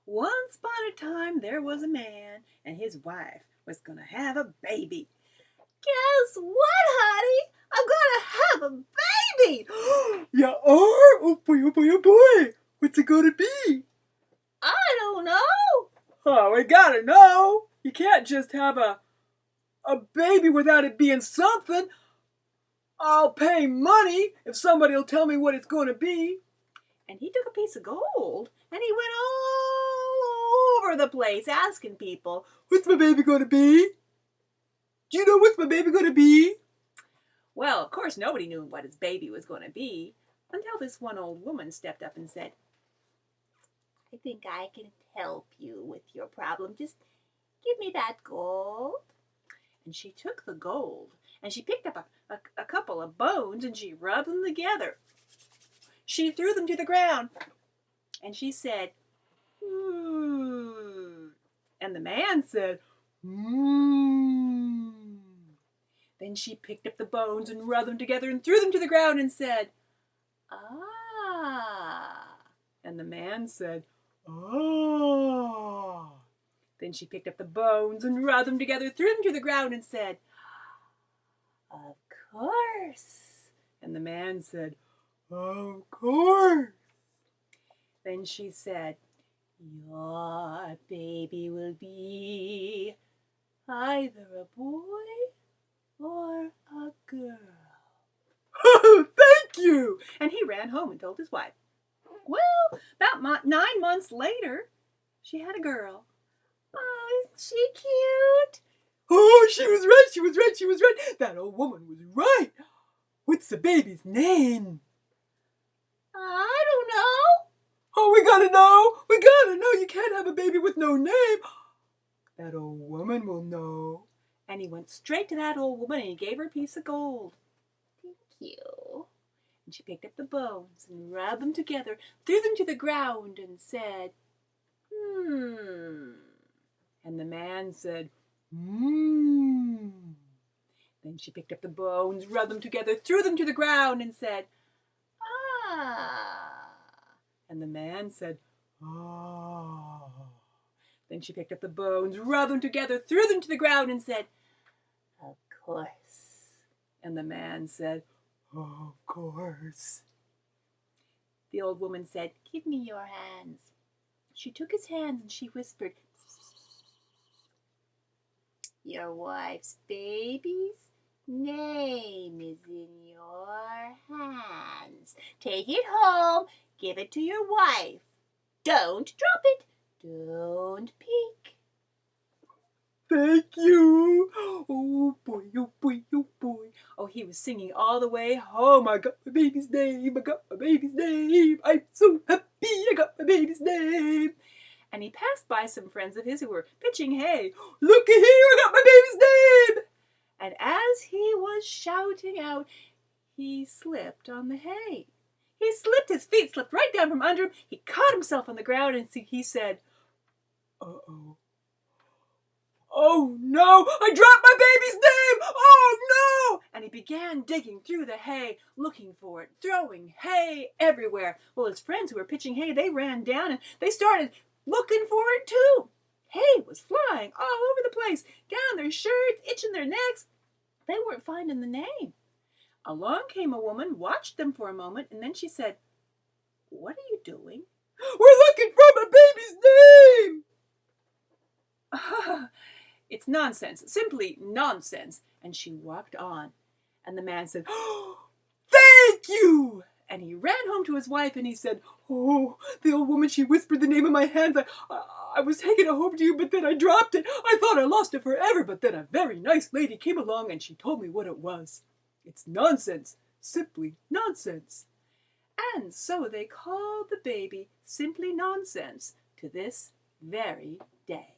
Once upon a time there was a man and his wife was going to have a baby. Guess what, honey? I'm gonna have a baby! You are? Oh boy, oh boy, oh boy. What's it gonna be? I don't know. Oh, we gotta know. You can't just have a baby without it being something. I'll pay money if somebody'll tell me what it's gonna be. And he took a piece of gold and he went all over the place asking people, What's my baby gonna be? Do you know what's my baby gonna be? Well, of course, nobody knew what his baby was going to be until this one old woman stepped up and said, I think I can help you with your problem. Just give me that gold. And she took the gold and she picked up a couple of bones and she rubbed them together. She threw them to the ground and she said, And the man said, Then she picked up the bones and rubbed them together and threw them to the ground and said, Ah. And the man said, Ah. Then she picked up the bones and rubbed them together, threw them to the ground and said, Of course. And the man said, Of course. Then she said, Your baby will be either a boy or a girl. Thank you. And he ran home and told his wife. Well, about 9 months later, she had a girl. Oh, isn't she cute? Oh, she was right, she was right, she was right. That old woman was right. What's the baby's name? I don't know. Oh, we gotta know. We gotta know. You can't have a baby with no name. That old woman will know. And he went straight to that old woman and he gave her a piece of gold. Thank you. And she picked up the bones and rubbed them together, threw them to the ground and said, And the man said, Then she picked up the bones, rubbed them together, threw them to the ground and said, Ah. And the man said, Ah. Then she picked up the bones, rubbed them together, threw them to the ground and said, Of course. And the man said, Of course. The old woman said, Give me your hands. She took his hands and she whispered, Your wife's baby's name is in your hands. Take it home, give it to your wife. Don't drop it. Don't peek. Thank you. Oh boy, oh boy, oh boy. Oh, he was singing all the way home. I got my baby's name. I got my baby's name. I'm so happy I got my baby's name. And he passed by some friends of his who were pitching hay. Looky here, I got my baby's name. And as he was shouting out, he slipped on the hay. He slipped, his feet slipped right down from under him. He caught himself on the ground and he said, Uh-oh. Oh no, I dropped my baby's name! Oh no! And he began digging through the hay, looking for it, throwing hay everywhere. Well, his friends who were pitching hay, they ran down and they started looking for it too. Hay was flying all over the place, down their shirts, itching their necks. They weren't finding the name. Along came a woman, watched them for a moment, and then she said, What are you doing? We're looking for my baby's name! It's nonsense, simply nonsense. And she walked on. And the man said, Thank you! And he ran home to his wife and he said, Oh, the old woman, she whispered the name in my hands. I was taking it home to you, but then I dropped it. I thought I lost it forever, but then a very nice lady came along and she told me what it was. It's nonsense, simply nonsense. And so they called the baby Simply Nonsense to this very day.